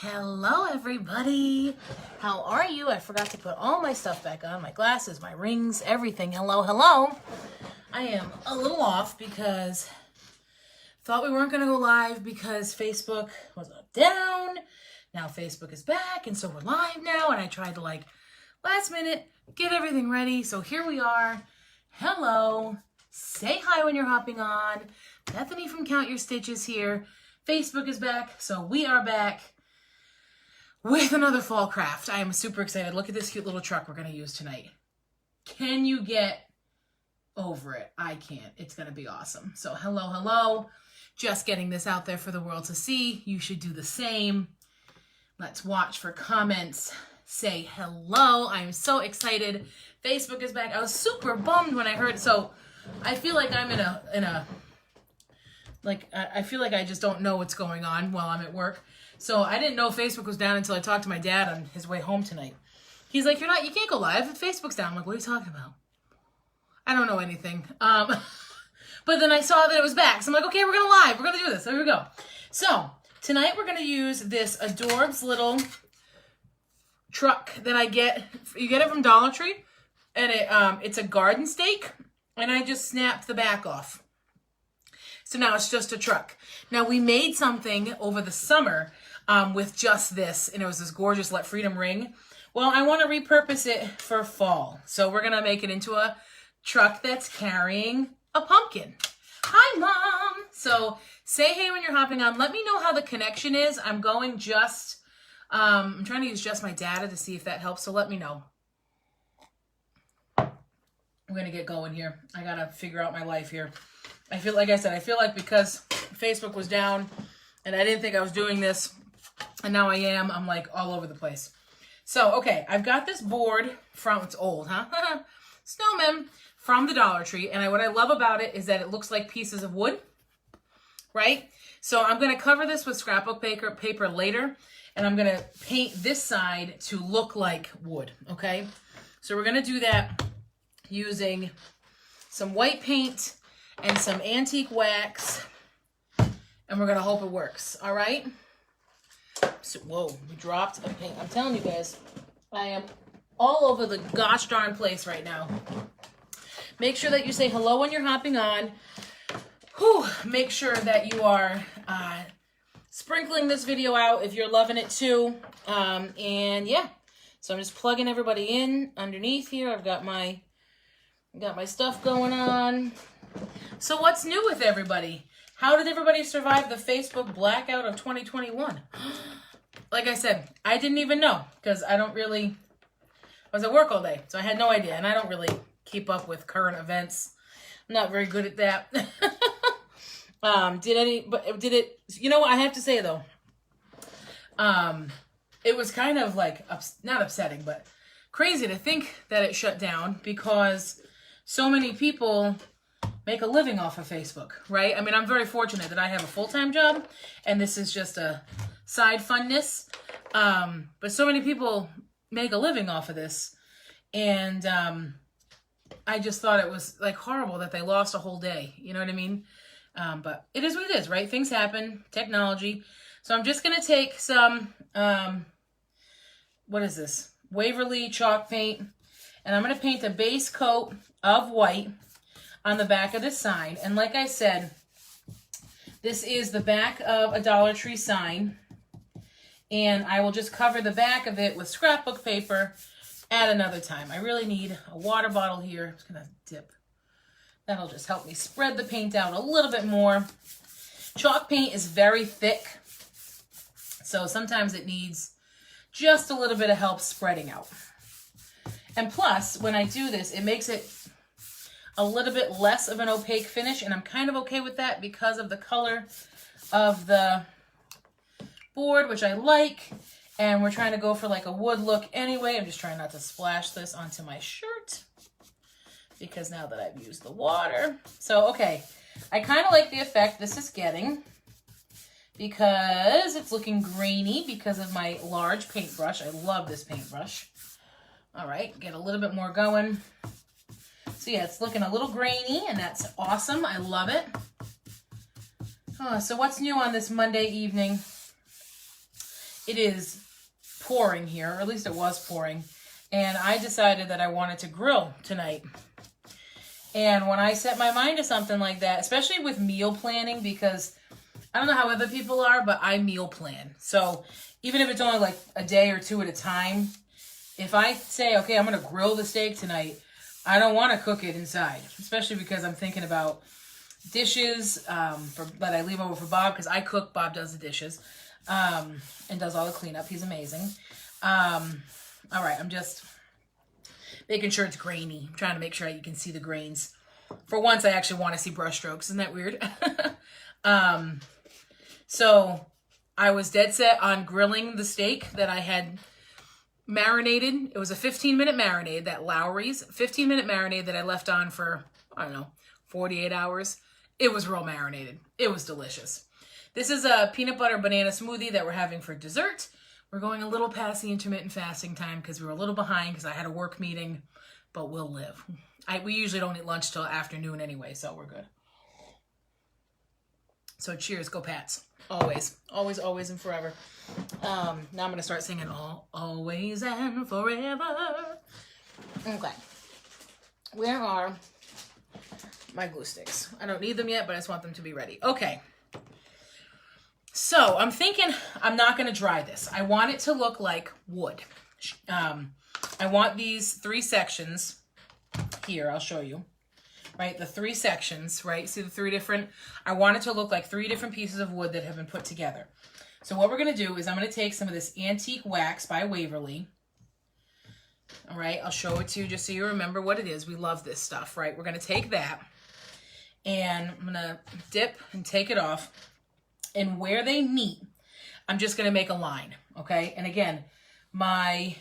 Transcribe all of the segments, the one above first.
Hello everybody, how are you? I forgot to put all my stuff back on, my glasses, my rings, everything. Hello. I am a little off because thought we weren't going to go live because Facebook was down. Now Facebook is back and so we're live now, and I tried to last minute get everything ready. So here we are. Hello. Say hi when you're hopping on. Bethany from Count Your Stitches here. Facebook is back, so we are back with another fall craft. I am super excited. Look at this cute little truck we're going to use tonight. Can you get over it? I can't. It's going to be awesome. So hello. Just getting this out there for the world to see. You should do the same. Let's watch for comments. Say hello. I'm so excited. Facebook is back. I was super bummed when I heard. So I feel like I'm I feel like I just don't know what's going on while I'm at work. So I didn't know Facebook was down until I talked to my dad on his way home tonight. He's like, you can't go live if Facebook's down. I'm like, what are you talking about? I don't know anything. But then I saw that it was back. So I'm like, okay, we're going to live. We're going to do this. There we go. So tonight we're going to use this Adorbs little truck that I get. You get it from Dollar Tree. And it's a garden stake. And I just snapped the back off. So now it's just a truck. Now we made something over the summer with just this, and it was this gorgeous Let Freedom ring. Well, I want to repurpose it for fall. So we're going to make it into a truck that's carrying a pumpkin. Hi, Mom. So say hey when you're hopping on. Let me know how the connection is. I'm going just, I'm trying to use just my data to see if that helps. So let me know. I'm going to get going here. I got to figure out my life here. I feel like because Facebook was down and I didn't think I was doing this, and now I am, I'm like all over the place. So, okay, I've got this board from, it's old, huh? Snowman from the Dollar Tree. And what I love about it is that it looks like pieces of wood, right? So I'm going to cover this with scrapbook paper later, and I'm going to paint this side to look like wood, okay? So we're going to do that using some white paint and some antique wax, and we're going to hope it works, all right? So, whoa, we dropped a paint. I'm telling you guys, I am all over the gosh darn place right now. Make sure that you say hello when you're hopping on. Make sure that you are sprinkling this video out if you're loving it too. And yeah, so I'm just plugging everybody in underneath here. I've got my stuff going on. So what's new with everybody? How did everybody survive the Facebook blackout of 2021? Like I said, I didn't even know because I was at work all day, so I had no idea, and I don't really keep up with current events. I'm not very good at that. You know what I have to say though? It was kind of not upsetting, but crazy to think that it shut down because so many people make a living off of Facebook, right? I mean, I'm very fortunate that I have a full-time job and this is just a side funness. But so many people make a living off of this. And I just thought it was horrible that they lost a whole day. You know what I mean? But it is what it is, right? Things happen, technology. So I'm just going to take some, what is this? Waverly chalk paint. And I'm going to paint a base coat of white on the back of this sign. And like I said, this is the back of a Dollar Tree sign. And I will just cover the back of it with scrapbook paper at another time. I really need a water bottle here. I'm just going to dip. That'll just help me spread the paint out a little bit more. Chalk paint is very thick, so sometimes it needs just a little bit of help spreading out. And plus, when I do this, it makes it a little bit less of an opaque finish, and I'm kind of okay with that because of the color of the board, which I like, and we're trying to go for a wood look anyway. I'm just trying not to splash this onto my shirt because now that I've used the water. So, okay, I kind of like the effect this is getting because it's looking grainy because of my large paintbrush. I love this paintbrush. All right, get a little bit more going. So yeah, it's looking a little grainy, and that's awesome. I love it. Oh, so what's new on this Monday evening? it is pouring here, or at least it was pouring. And I decided that I wanted to grill tonight. And when I set my mind to something like that, especially with meal planning, because I don't know how other people are, but I meal plan. So even if it's only like a day or two at a time, if I say, okay, I'm going to grill the steak tonight, I don't want to cook it inside, especially because I'm thinking about dishes that I leave over for Bob, because I cook, Bob does the dishes, and does all the cleanup. He's amazing. All right, I'm just making sure it's grainy. I'm trying to make sure you can see the grains. For once, I actually want to see brush strokes. Isn't that weird? So I was dead set on grilling the steak that I had marinated. It was a 15-minute marinade, that Lowry's 15-minute marinade that I left on for, I don't know, 48 hours. It was real marinated. It was delicious. This is a peanut butter banana smoothie that we're having for dessert. We're going a little past the intermittent fasting time because we were a little behind because I had a work meeting, but we'll live. We usually don't eat lunch till afternoon anyway, so we're good. So cheers, go Pats. Always, always, always, and forever. Now I'm going to start singing always and forever. Okay. Where are my glue sticks? I don't need them yet, but I just want them to be ready. Okay. So I'm thinking I'm not going to dry this. I want it to look like wood. I want these 3 sections here. I'll show you. Right, the 3 sections, right? See the 3 different, I want it to look like 3 different pieces of wood that have been put together. So what we're going to do is I'm going to take some of this Antique Wax by Waverly. All right, I'll show it to you just so you remember what it is. We love this stuff, right? We're going to take that and I'm going to dip and take it off. And where they meet, I'm just going to make a line, okay? And again, my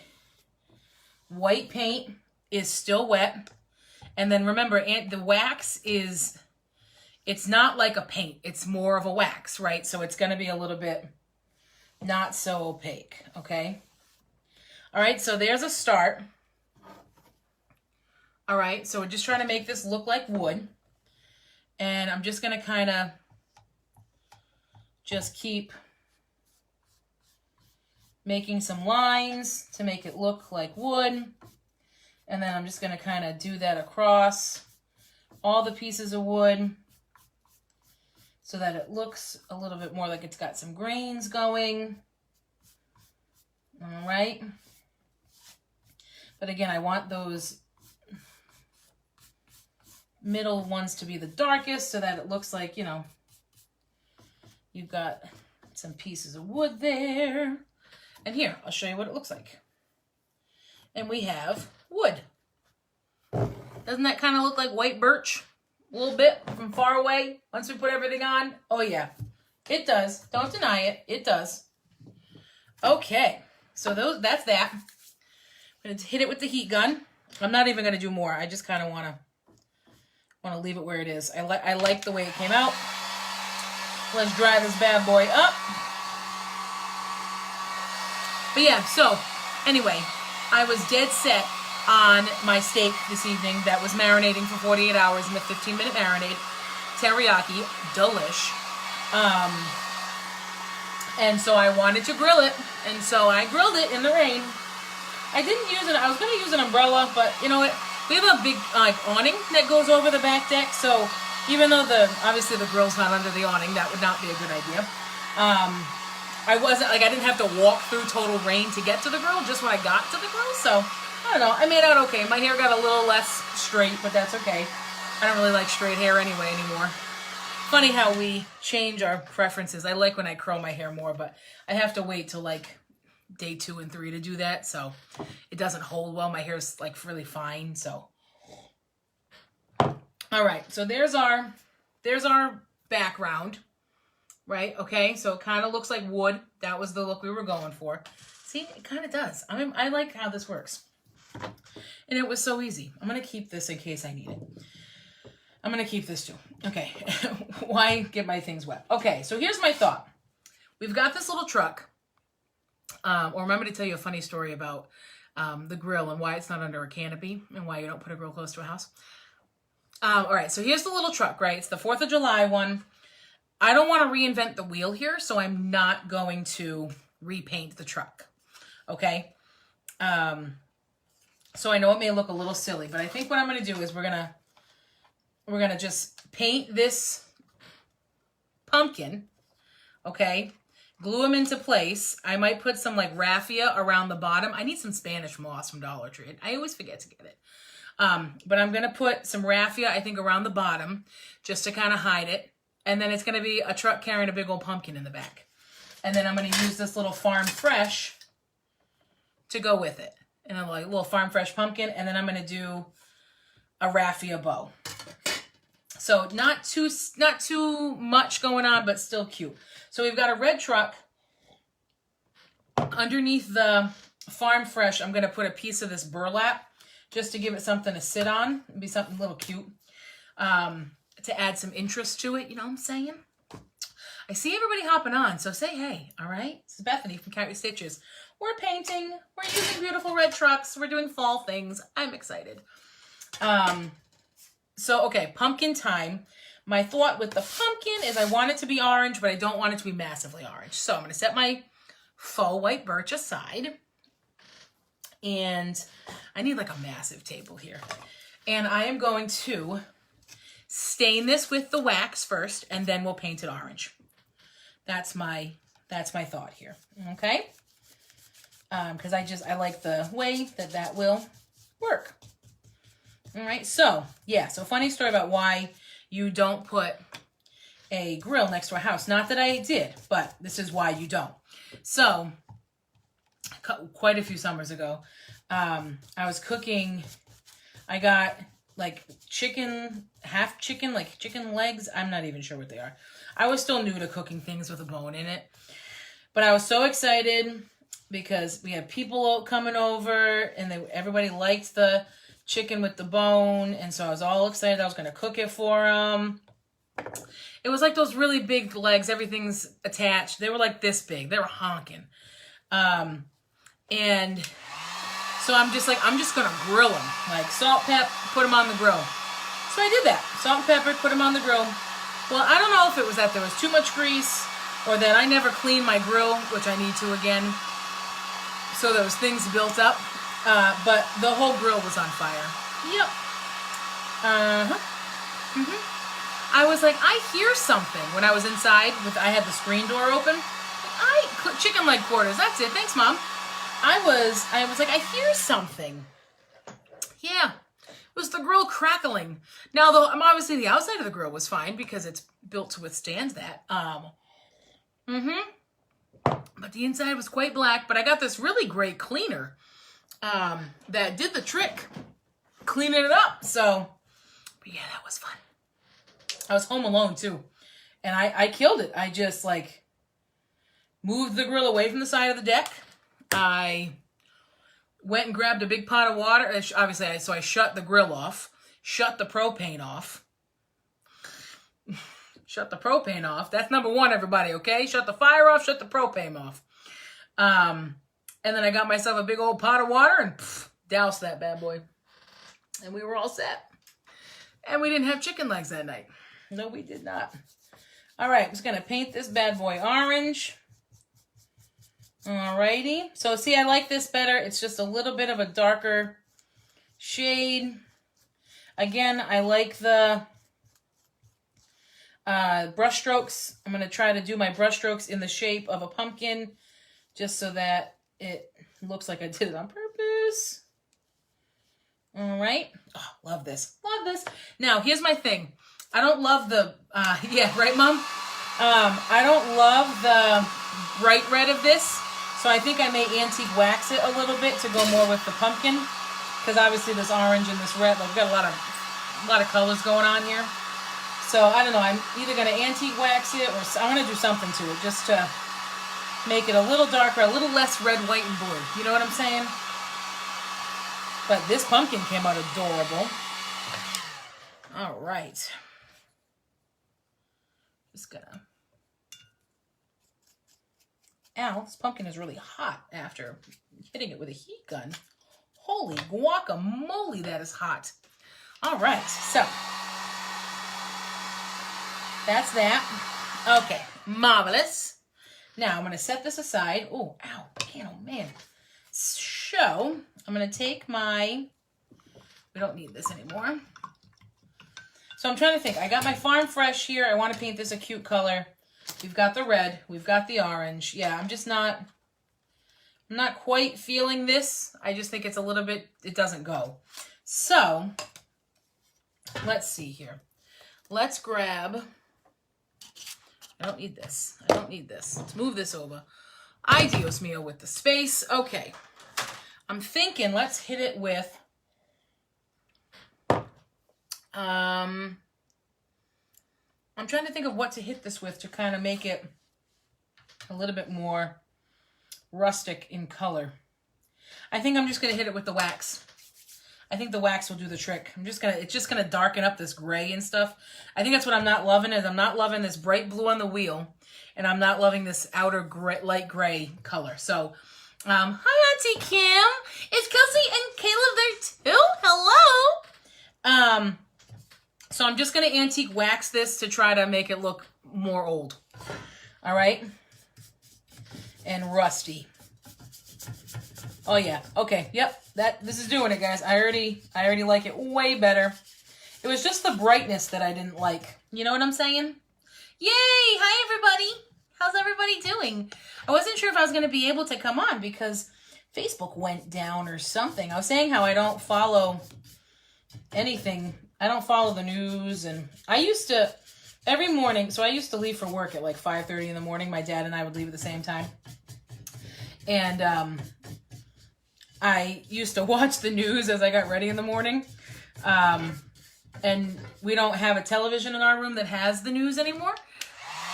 white paint is still wet. And then remember, the wax is, it's not like a paint. It's more of a wax, right? So it's going to be a little bit not so opaque, okay? All right, so there's a start. All right, so we're just trying to make this look like wood. And I'm just going to kind of just keep making some lines to make it look like wood. And then I'm just going to kind of do that across all the pieces of wood so that it looks a little bit more like it's got some grains going. All right. But again, I want those middle ones to be the darkest so that it looks like, you know, you've got some pieces of wood there. And here, I'll show you what it looks like. And we have wood. Doesn't that kind of look like white birch? A little bit from far away once we put everything on? Oh yeah, it does. Don't deny it. It does. Okay, so that's that. I'm going to hit it with the heat gun. I'm not even going to do more. I just kind of want to leave it where it is. I like the way it came out. Let's dry this bad boy up. But yeah, so anyway, I was dead set on my steak this evening that was marinating for 48 hours in the 15-minute marinade. Teriyaki, delish. And so I wanted to grill it, and so I grilled it in the rain. I didn't use it. I was going to use an umbrella, but you know what? We have a big awning that goes over the back deck, so even though obviously the grill's not under the awning, that would not be a good idea. I didn't have to walk through total rain to get to the grill, just when I got to the grill, so I don't know. I made out okay. My hair got a little less straight, but that's okay. I don't really like straight hair anyway anymore. Funny how we change our preferences. I like when I curl my hair more, but I have to wait till like day 2 and 3 to do that, so it doesn't hold well. My hair's like really fine, so. All right, so there's our background, right? Okay, so it kind of looks like wood. That was the look we were going for. See, it kind of does. I like how this works. And it was so easy. I'm going to keep this in case I need it. I'm going to keep this too. Okay. Why get my things wet? Okay, so here's my thought. We've got this little truck. Or remember to tell you a funny story about the grill and why it's not under a canopy and why you don't put a grill close to a house. All right, so here's the little truck, right? It's the 4th of July one. I don't want to reinvent the wheel here, so I'm not going to repaint the truck. Okay. So I know it may look a little silly, but I think what I'm going to do is we're going to just paint this pumpkin. Okay. Glue them into place. I might put some like raffia around the bottom. I need some Spanish moss from Dollar Tree. I always forget to get it. But I'm going to put some raffia, I think, around the bottom just to kind of hide it. And then it's going to be a truck carrying a big old pumpkin in the back. And then I'm going to use this little Farm Fresh to go with it. And I'm like a little Farm Fresh pumpkin. And then I'm going to do a Raffia Bow. So not too much going on, but still cute. So we've got a red truck. Underneath the Farm Fresh, I'm going to put a piece of this burlap just to give it something to sit on. It'd be something a little cute to add some interest to it. You know what I'm saying? I see everybody hopping on, so say hey, all right? This is Bethany from Cat Stitches. We're painting. We're using beautiful red trucks. We're doing fall things. I'm excited. So, okay, pumpkin time. My thought with the pumpkin is I want it to be orange, but I don't want it to be massively orange. So I'm going to set my faux white birch aside. And I need like a massive table here. And I am going to stain this with the wax first, and then we'll paint it orange. That's my thought here. Okay? Because I like the way that will work. All right, so, yeah, so funny story about why you don't put a grill next to a house. Not that I did, but this is why you don't. So, quite a few summers ago, I was cooking, I got like half chicken, like chicken legs. I'm not even sure what they are. I was still new to cooking things with a bone in it. But I was so excited because we had people coming over and everybody liked the chicken with the bone, and so I was all excited I was going to cook it for them. It was like those really big legs, everything's attached. They were like this big. They were honking. And so I'm just going to grill them. Like salt, pep, put them on the grill. So I did that. Salt and pepper, put them on the grill. Well, I don't know if it was that there was too much grease or that I never cleaned my grill, which I need to again. So there was things built up. But the whole grill was on fire. Yep. I was like, I hear something when I was inside. I had the screen door open. Chicken leg quarters. That's it. Thanks, Mom. I was like, I hear something. Yeah. It was the grill crackling. Now, though, obviously the outside of the grill was fine because it's built to withstand that. But the inside was quite black. But I got this really great cleaner that did the trick, cleaning it up. So, but yeah, that was fun. I was home alone too, and I killed it. I just like moved the grill away from the side of the deck. I went and grabbed a big pot of water. Obviously, so I shut the grill off, shut the propane off. Shut the propane off. That's number one, everybody, okay? Shut the fire off, shut the propane off. And then I got myself a big old pot of water and doused that bad boy. And we were all set. And we didn't have chicken legs that night. No, we did not. All right, I'm just going to paint this bad boy orange. Alrighty. So, see, I like this better. It's just a little bit of a darker shade. Again, I like the brush strokes. I'm going to try to do my brush strokes in the shape of a pumpkin just so that it looks like I did it on purpose. All right. Oh, love this. Love this. Now, here's my thing. I don't love the, yeah, right, Mom? I don't love the bright red of this. So I think I may antique wax it a little bit to go more with the pumpkin. Because obviously this orange and this red, like, we've got a lot of colors going on here. So I don't know. I'm either going to antique wax it or I'm going to do something to it just to make it a little darker, a little less red, white, and blue. You know what I'm saying? But this pumpkin came out adorable. All right. Just gonna... Ow, this pumpkin is really hot after hitting it with a heat gun. Holy guacamole, that is hot. All right, so that's that. Okay, marvelous. Now I'm going to set this aside. Oh, ow, man, oh man. So I'm going to take my, we don't need this anymore. So I'm trying to think. I got my Farm Fresh here. I want to paint this a cute color. We've got the red. We've got the orange. Yeah, I'm just not, I'm not quite feeling this. I just think it's a little bit, it doesn't go. So let's see here. Let's grab, I don't need this. I don't need this. Let's move this over. Ay, Dios mío, with the space. Okay. I'm thinking let's hit it with, I'm trying to think of what to hit this with to kind of make it a little bit more rustic in color. I think I'm just going to hit it with the wax. I think the wax will do the trick. It's just going to darken up this gray and stuff. I think that's what I'm not loving is I'm not loving this bright blue on the wheel, and I'm not loving this outer gray, light gray color. So, hi Auntie Kim. Is Kelsey and Caleb there too? Hello. So I'm just going to antique wax this to try to make it look more old. All right. And rusty. Oh yeah. Okay. Yep. This is doing it, guys. I already like it way better. It was just the brightness that I didn't like. You know what I'm saying? Yay! Hi everybody. How's everybody doing? I wasn't sure if I was going to be able to come on because Facebook went down or something. I was saying how I don't follow anything. I don't follow the news, and I used to every morning. So I used to leave for work at like 5:30 in the morning. My dad and I would leave at the same time, and I used to watch the news as I got ready in the morning. And we don't have a television in our room that has the news anymore.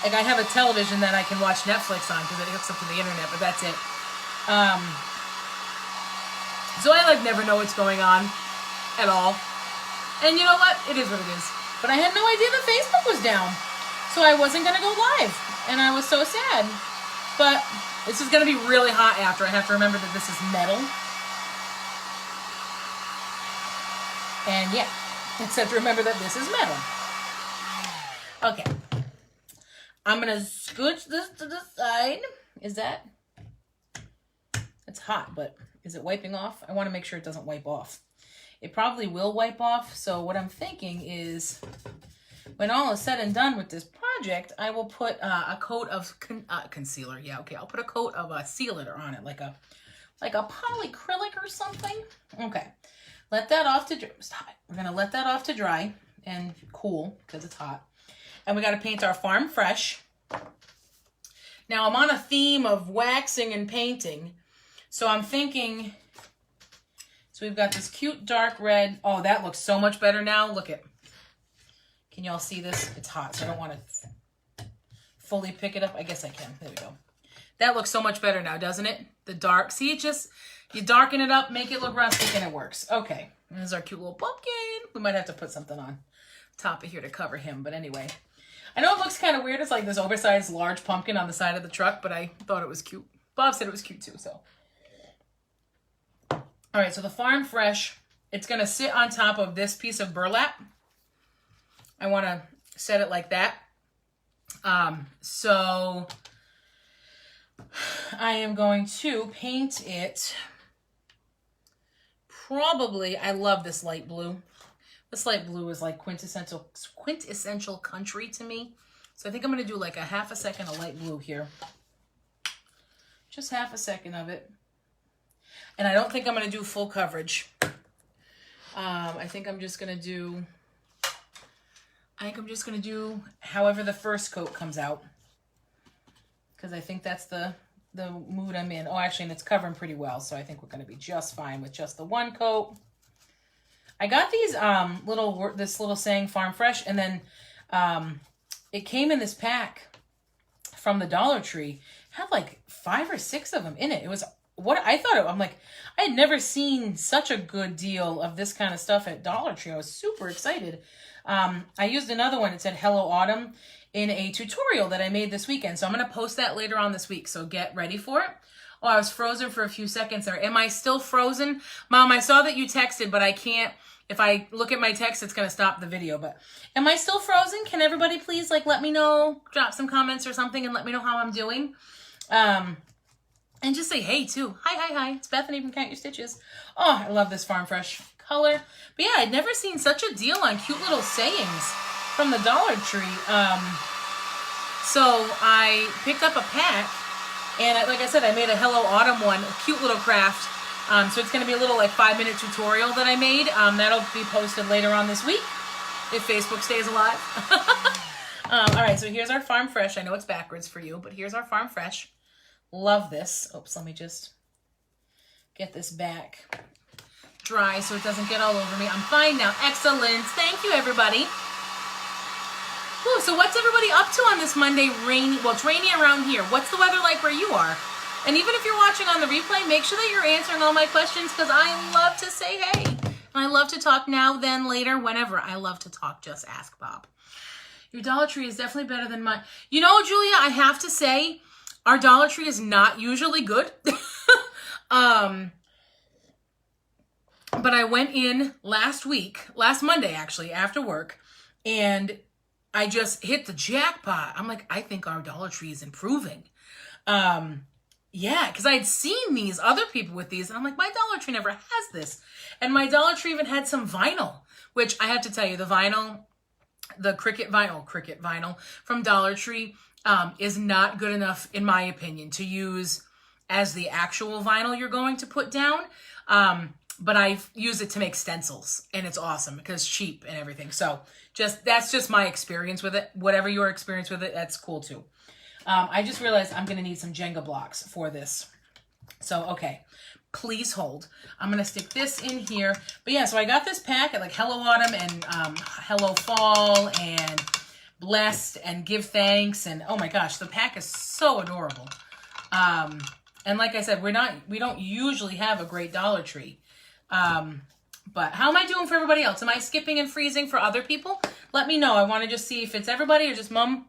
Like I have a television that I can watch Netflix on because it hooks up to the internet, but that's it. So I like never know what's going on at all. And you know what? It is what it is. But I had no idea that Facebook was down. So I wasn't going to go live. And I was so sad. But this is going to be really hot after. I have to remember that this is metal. And yeah, except to remember that this is metal. Okay. I'm going to scooch this to the side. Is that? It's hot, but is it wiping off? I want to make sure it doesn't wipe off. It probably will wipe off. So what I'm thinking is when all is said and done with this project, I will put a coat of concealer. Yeah, okay. I'll put a coat of a sealer on it, like a polyacrylic or something. Okay. Let that off to dry. Stop it. We're going to let that off to dry and cool because it's hot. And we got to paint our Farm Fresh. Now I'm on a theme of waxing and painting. So I'm thinking, so we've got this cute dark red. Oh, that looks so much better now. Look at, can y'all see this? It's hot, so I don't want to fully pick it up. I guess I can. There we go. That looks so much better now, doesn't it? The dark. See, it just, you darken it up, make it look rustic, and it works. Okay, there's our cute little pumpkin. We might have to put something on top of here to cover him, but anyway. I know it looks kind of weird. It's like this oversized large pumpkin on the side of the truck, but I thought it was cute. Bob said it was cute too, so. All right, so the Farm Fresh, it's going to sit on top of this piece of burlap. I want to set it like that. So I am going to paint it. Probably, I love this light blue. This light blue is like quintessential country to me. So I think I'm going to do like a half a second of light blue here. Just half a second of it. And I don't think I'm going to do full coverage. I think I'm just going to do, however the first coat comes out. Because I think that's the mood I'm in. Oh, actually, and it's covering pretty well. So I think we're going to be just fine with just the one coat. I got these this little saying Farm Fresh. And then it came in this pack from the Dollar Tree. It had like 5 or 6 of them in it. It was what I thought I'm like, I had never seen such a good deal of this kind of stuff at Dollar Tree. I was super excited. I used another one. It said Hello Autumn in a tutorial that I made this weekend. So I'm going to post that later on this week. So get ready for it. Oh, I was frozen for a few seconds there. Am I still frozen? Mom, I saw that you texted, but I can't. If I look at my text, it's going to stop the video. But am I still frozen? Can everybody please like let me know, drop some comments or something and let me know how I'm doing? And just say hey too. Hi. It's Bethany from Count Your Stitches. Oh, I love this Farm Fresh color. But yeah, I'd never seen such a deal on cute little sayings from the Dollar Tree. So I picked up a pack, and like I said, I made a Hello Autumn one, a cute little craft. So it's going to be a little like 5-minute tutorial that I made. That'll be posted later on this week if Facebook stays alive. All right, so here's our Farm Fresh. I know it's backwards for you, but here's our Farm Fresh. Love this. Oops, let me just get this back dry so it doesn't get all over me. I'm fine now. Excellent. Thank you, everybody. Ooh, so what's everybody up to on this Monday? Rainy. Well, it's rainy around here. What's the weather like where you are? And even if you're watching on the replay, make sure that you're answering all my questions because I love to say hey. And I love to talk now, then, later, whenever. I love to talk. Just ask Bob. Your Dollar Tree is definitely better than mine. You know, Julia, I have to say, our Dollar Tree is not usually good. But I went in last Monday actually, after work, and I just hit the jackpot. I'm like, I think our Dollar Tree is improving. Yeah, because I had seen these other people with these, and I'm like, my Dollar Tree never has this. And my Dollar Tree even had some vinyl, which I have to tell you, the vinyl, the Cricut vinyl from Dollar Tree is not good enough, in my opinion, to use as the actual vinyl you're going to put down. But I use it to make stencils, and it's awesome because it's cheap and everything. So that's just my experience with it. Whatever your experience with it, that's cool too. I just realized I'm going to need some Jenga blocks for this. So, okay, please hold. I'm going to stick this in here. But yeah, so I got this pack at like Hello Autumn and Hello Fall and Blessed and Give Thanks. And oh my gosh, the pack is so adorable. And like I said, we don't usually have a great Dollar Tree. But how am I doing for everybody else? Am I skipping and freezing for other people? Let me know. I want to just see if it's everybody or just Mom.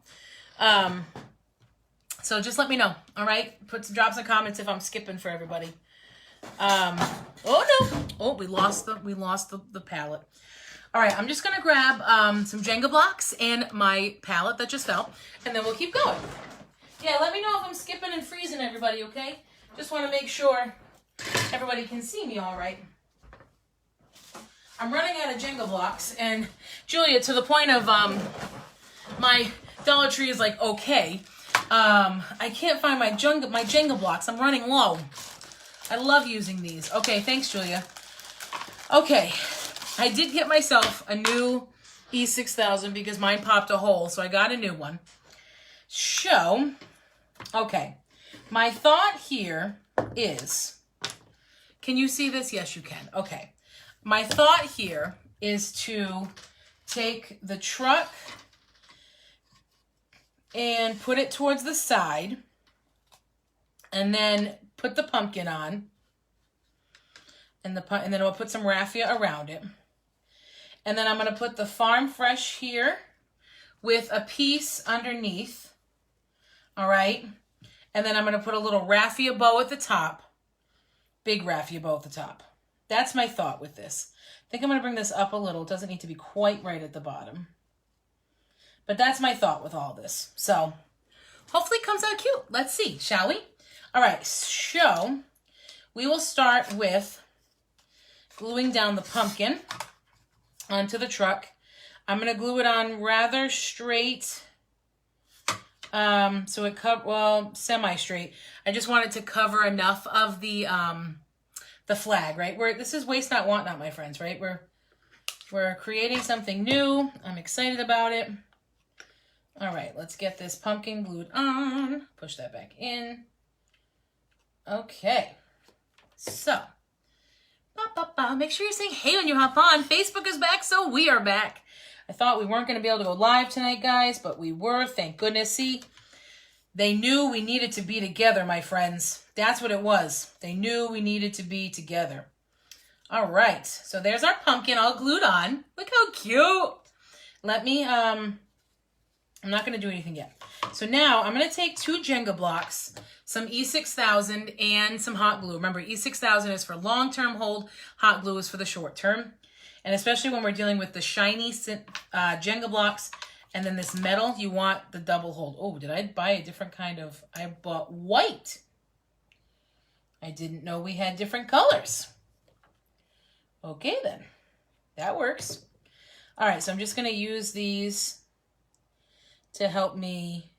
So just let me know. All right. Drop some comments if I'm skipping for everybody. Oh no. Oh, we lost the palette. All right. I'm just going to grab, some Jenga blocks and my palette that just fell, and then we'll keep going. Yeah. Let me know if I'm skipping and freezing everybody. Okay. Just want to make sure everybody can see me all right. I'm running out of Jenga blocks, and Julia, to the point of, my Dollar Tree is like, okay. I can't find my Jenga blocks. I'm running low. I love using these. Okay, thanks, Julia. Okay, I did get myself a new E6000 because mine popped a hole, so I got a new one. So, okay, my thought here is, can you see this? Yes, you can. Okay, my thought here is to take the truck and put it towards the side, and then put the pumpkin on, and then I'll put some raffia around it, and then I'm going to put the Farm Fresh here with a piece underneath, all right, and then I'm going to put a little raffia bow at the top, big raffia bow at the top. That's my thought with this. I think I'm going to bring this up a little. It doesn't need to be quite right at the bottom. But that's my thought with all this. So, hopefully it comes out cute. Let's see, shall we? All right, so we will start with gluing down the pumpkin onto the truck. I'm going to glue it on rather straight. So it semi-straight. I just want it to cover enough of the flag, right? This is waste not, want not, my friends, right? We're creating something new. I'm excited about it. All right, let's get this pumpkin glued on. Push that back in. Okay. So, make sure you're saying hey when you hop on. Facebook is back, so we are back. I thought we weren't going to be able to go live tonight, guys, but we were. Thank goodness. See, they knew we needed to be together, my friends. That's what it was. They knew we needed to be together. All right. So there's our pumpkin all glued on. Look how cute. Let me, I'm not going to do anything yet. So now I'm going to take 2 Jenga blocks, some E6000, and some hot glue. Remember, E6000 is for long-term hold. Hot glue is for the short term. And especially when we're dealing with the shiny Jenga blocks And then this metal, you want the double hold. Oh, did I buy a different kind of... I bought white. I didn't know we had different colors. Okay, then. That works. All right, so I'm just going to use these to help me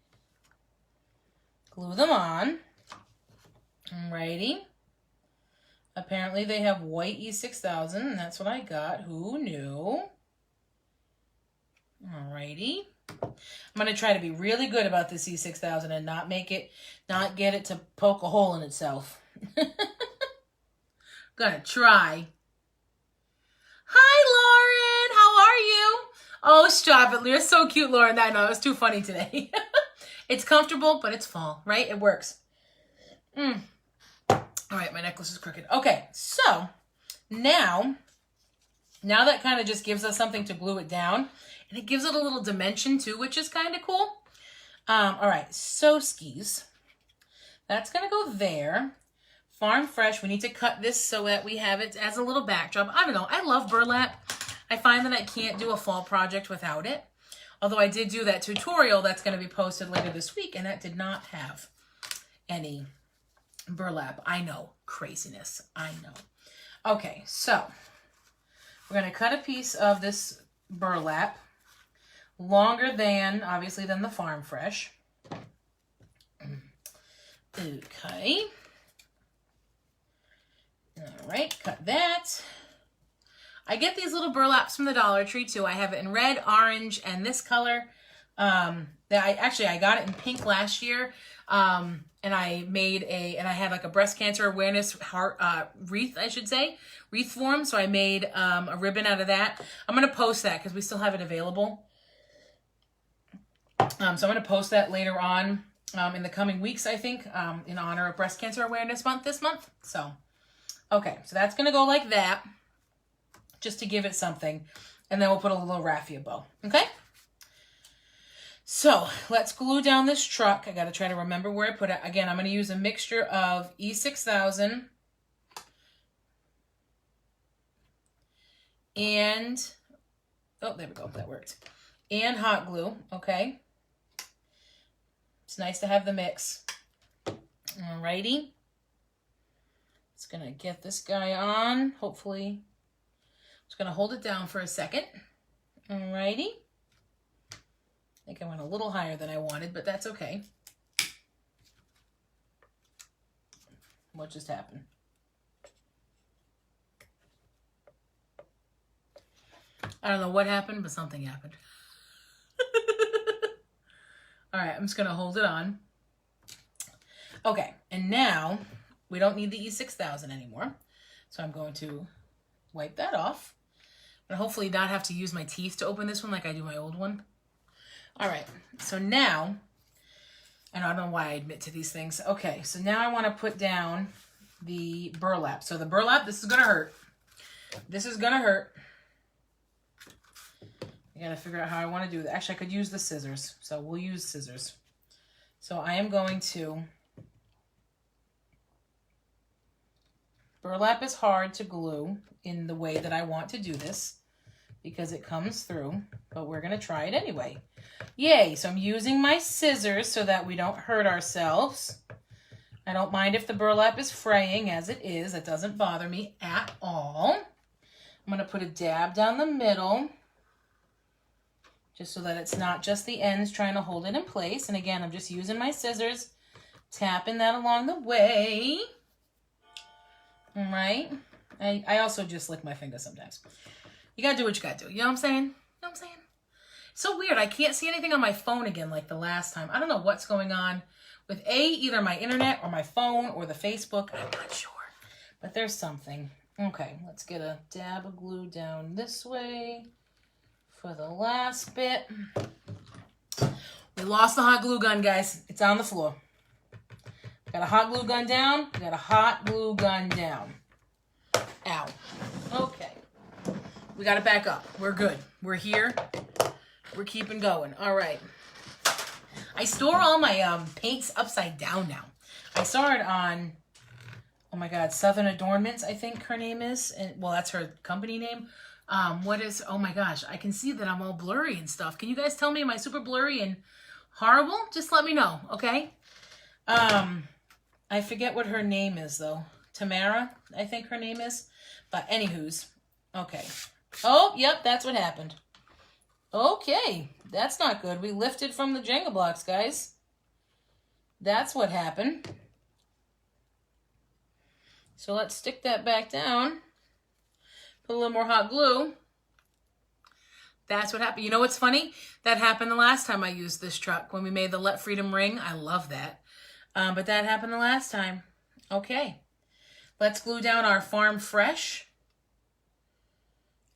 glue them on. Alrighty. Apparently they have white E6000, and that's what I got. Who knew? Alrighty. I'm going to try to be really good about this E6000 and not get it to poke a hole in itself. Gonna try. Hi, Lauren. How are you? Oh, stop it. You're so cute, Lauren. I know, it was too funny today. It's comfortable, but it's fall, right? It works. All right, my necklace is crooked. Okay, so now that kind of just gives us something to glue it down. And it gives it a little dimension too, which is kind of cool. All right, so skis. That's going to go there. Farm Fresh, we need to cut this so that we have it as a little backdrop. I don't know. I love burlap. I find that I can't do a fall project without it. Although I did do that tutorial that's going to be posted later this week, and that did not have any burlap. I know. Craziness. I know. Okay, so we're going to cut a piece of this burlap longer than, obviously, than the Farm Fresh. Okay. All right, cut that. I get these little burlaps from the Dollar Tree too. I have it in red, orange, and this color. I got it in pink last year. And I had like a breast cancer awareness heart wreath, I should say, wreath form. So I made a ribbon out of that. I'm gonna post that because we still have it available. So I'm gonna post that later on in the coming weeks, I think, in honor of Breast Cancer Awareness Month this month. So, okay, so that's gonna go like that, just to give it something, and then we'll put a little raffia bow. Okay. So let's glue down this truck. I got to try to remember where I put it. Again, I'm going to use a mixture of E6000 and, oh, there we go. That worked. And hot glue. Okay. It's nice to have the mix. Alrighty. Just going to get this guy on. Hopefully. Just going to hold it down for a second. Alrighty. I think I went a little higher than I wanted, but that's okay. What just happened? I don't know what happened, but something happened. All right, I'm just going to hold it on. Okay, and now we don't need the E6000 anymore. So I'm going to wipe that off. And hopefully not have to use my teeth to open this one like I do my old one. All right, so now, and I don't know why I admit to these things. Okay, so now I want to put down the burlap. So the burlap, this is going to hurt. This is going to hurt. I got to figure out how I want to do that. Actually, I could use the scissors, so we'll use scissors. So I am going to, burlap is hard to glue in the way that I want to do this because it comes through, but we're going to try it anyway. Yay, so I'm using my scissors so that we don't hurt ourselves. I don't mind if the burlap is fraying as it is. It doesn't bother me at all. I'm going to put a dab down the middle just so that it's not just the ends trying to hold it in place. And again, I'm just using my scissors, tapping that along the way. All right. I also just lick my fingers sometimes. You got to do what you got to do. You know what I'm saying? You know what I'm saying? So weird. I can't see anything on my phone again like the last time. I don't know what's going on with either my internet or my phone or the Facebook. I'm not sure. But there's something. Okay, let's get a dab of glue down this way for the last bit. We lost the hot glue gun, guys. It's on the floor. Got a hot glue gun down. Got a hot glue gun down. Ow. Okay. We got to back up. We're good. We're here. We're keeping going. All right. I store all my paints upside down now. I saw it on, oh my God, Southern Adornments, I think her name is. And well, that's her company name. What is, oh my gosh, I can see that I'm all blurry and stuff. Can you guys tell me, am I super blurry and horrible? Just let me know, okay? I forget what her name is, though. Tamara, I think her name is. But anywho's, okay. Oh, yep, that's what happened. Okay, that's not good. We lifted from the Jenga blocks, guys. That's what happened. So let's stick that back down. Put a little more hot glue. That's what happened. You know what's funny? That happened the last time I used this truck when we made the Let Freedom ring. I love that. But that happened the last time. Okay. Let's glue down our Farm Fresh.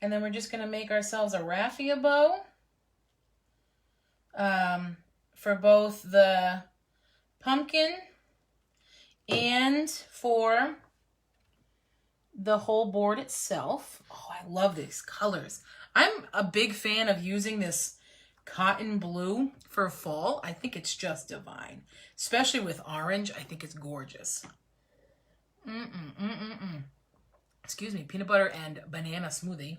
And then we're just going to make ourselves a raffia bow. For both the pumpkin and for the whole board itself. Oh, I love these colors. I'm a big fan of using this cotton blue for fall. I think it's just divine. Especially with orange. I think it's gorgeous. Excuse me. Peanut butter and banana smoothie.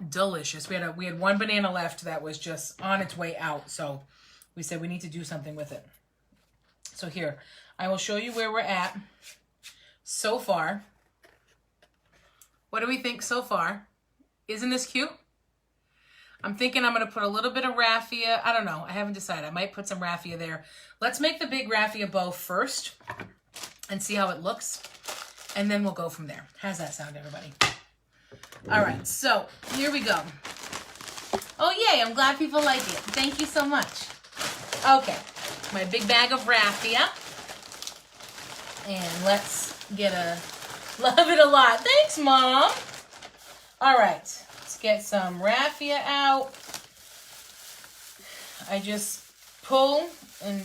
Delicious. We had one banana left that was just on its way out. So we said we need to do something with it. So here, I will show you where we're at so far. What do we think so far? Isn't this cute? I'm thinking I'm going to put a little bit of raffia. I don't know. I haven't decided. I might put some raffia there. Let's make the big raffia bow first and see how it looks. And then we'll go from there. How's that sound, everybody? All right. So here we go. Oh, yay. I'm glad people like it. Thank you so much. Okay. My big bag of raffia. And let's get a... Love it a lot. Thanks, Mom. All right. Let's get some raffia out. I just pull and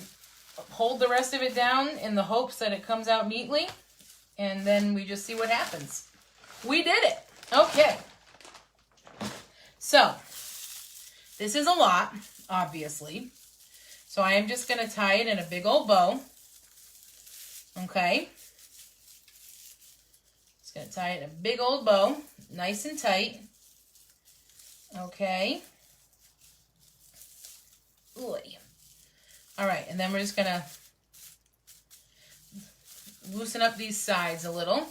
hold the rest of it down in the hopes that it comes out neatly. And then we just see what happens. We did it. Okay. So, this is a lot, obviously. So I am just going to tie it in a big old bow. Okay. Just going to tie it in a big old bow, nice and tight. Okay. Oy. All right, and then we're just going to loosen up these sides a little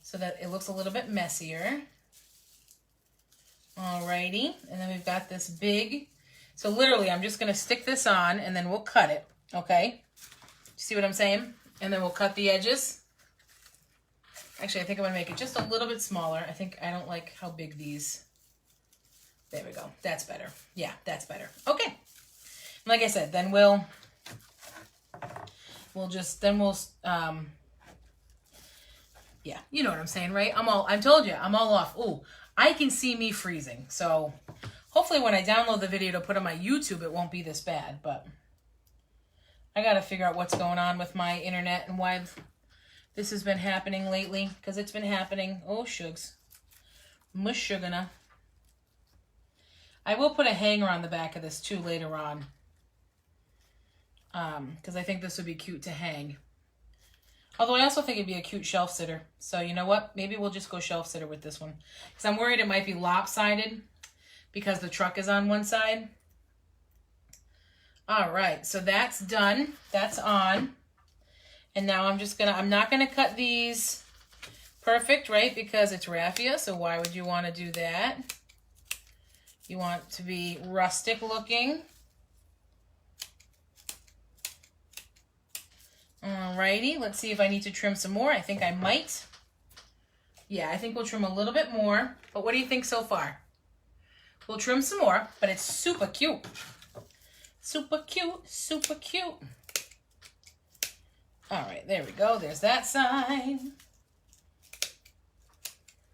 so that it looks a little bit messier. Alrighty, and then we've got this big, so literally I'm just going to stick this on and then we'll cut it, okay? See what I'm saying? And then we'll cut the edges. Actually, I think I'm going to make it just a little bit smaller. I don't like how big these, there we go. That's better. Yeah, that's better. Okay. Like I said, then we'll yeah, you know what I'm saying, right? I told you, I'm all off. Ooh, I can see me freezing. So hopefully when I download the video to put on my YouTube, it won't be this bad, but I got to figure out what's going on with my internet and why this has been happening lately, because it's been happening. Oh, shugs. Mush sugana. I will put a hanger on the back of this too later on, because I think this would be cute to hang. Although I also think it'd be a cute shelf sitter. So you know what? Maybe we'll just go shelf sitter with this one, because I'm worried it might be lopsided because the truck is on one side. All right, so that's done. That's on. And now I'm not gonna cut these perfect, right? Because it's raffia, so why would you want to do that? You want to be rustic looking. Alrighty, let's see if I need to trim some more. I think I might. Yeah, I think we'll trim a little bit more. But what do you think so far? We'll trim some more, but it's super cute. Super cute, super cute. All right, there we go. There's that side.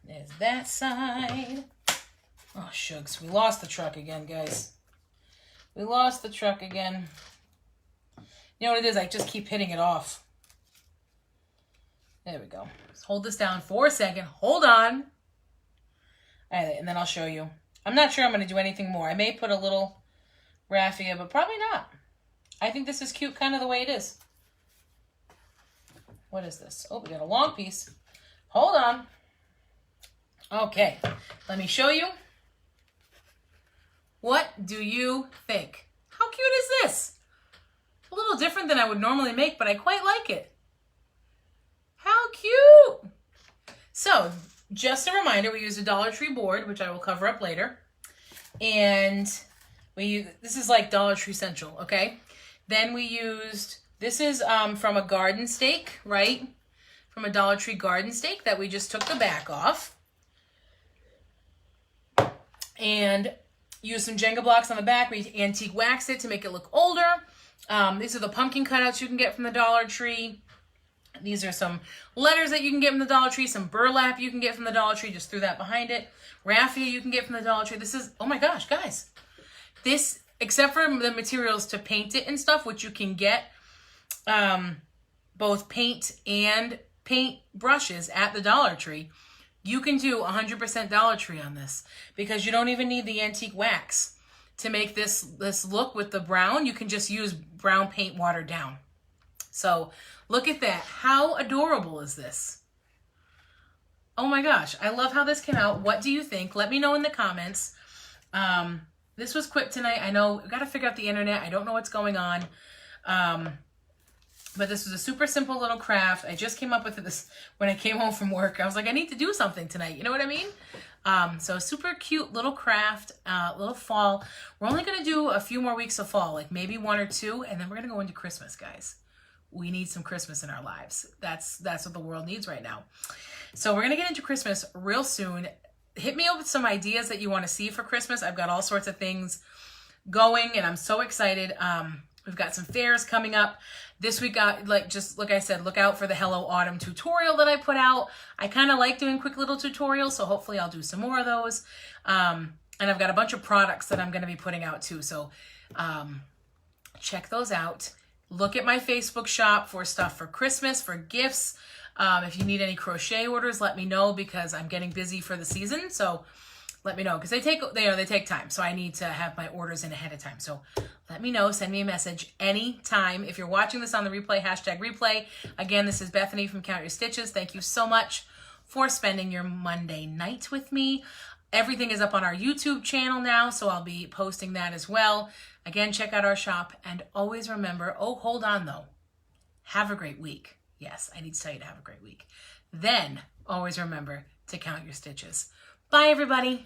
There's that side. Oh, shucks. We lost the truck again, guys. We lost the truck again. You know what it is? I just keep hitting it off. There we go. Let's hold this down for a second. Hold on. All right, and then I'll show you. I'm not sure I'm going to do anything more. I may put a little raffia, but probably not. I think this is cute kind of the way it is. What is this? Oh, we got a long piece. Hold on. Okay, let me show you. What do you think? How cute is this? A little different than I would normally make, but I quite like it. How cute! So, just a reminder, we used a Dollar Tree board, which I will cover up later. And this is like Dollar Tree Central, okay? Then we used, this is from a garden stake, right? From a Dollar Tree garden stake that we just took the back off. And used some Jenga blocks on the back. We antique waxed it to make it look older. These are the pumpkin cutouts you can get from the Dollar Tree. These are some letters that you can get from the Dollar Tree. Some burlap you can get from the Dollar Tree. Just threw that behind it. Raffia you can get from the Dollar Tree. This is, oh my gosh, guys. This, except for the materials to paint it and stuff, which you can get both paint and paint brushes at the Dollar Tree, you can do 100% Dollar Tree on this because you don't even need the antique wax to make this look with the brown. You can just use brown paint watered down. So look at that. How adorable is this? Oh my gosh. I love how this came out. What do you think? Let me know in the comments. This was quick tonight. I know we've got to figure out the internet. I don't know what's going on. But this was a super simple little craft. I just came up with this when I came home from work. I was like, I need to do something tonight. You know what I mean? So a super cute little craft, little fall. We're only going to do a few more weeks of fall, like maybe 1 or 2, and then we're going to go into Christmas, guys. We need some Christmas in our lives. That's what the world needs right now. So we're going to get into Christmas real soon. Hit me up with some ideas that you want to see for Christmas. I've got all sorts of things going, and I'm so excited. We've got some fairs coming up. This week, just like I said, look out for the Hello Autumn tutorial that I put out. I kind of like doing quick little tutorials, so hopefully I'll do some more of those. And I've got a bunch of products that I'm going to be putting out too, so check those out. Look at my Facebook shop for stuff for Christmas, for gifts. If you need any crochet orders, let me know because I'm getting busy for the season, so let me know because they take time. So I need to have my orders in ahead of time. So let me know. Send me a message anytime. If you're watching this on the replay, #replay. Again, this is Bethany from Count Your Stitches. Thank you so much for spending your Monday night with me. Everything is up on our YouTube channel now, so I'll be posting that as well. Again, check out our shop. And always remember, oh, hold on though. Have a great week. Yes, I need to tell you to have a great week. Then always remember to count your stitches. Bye, everybody.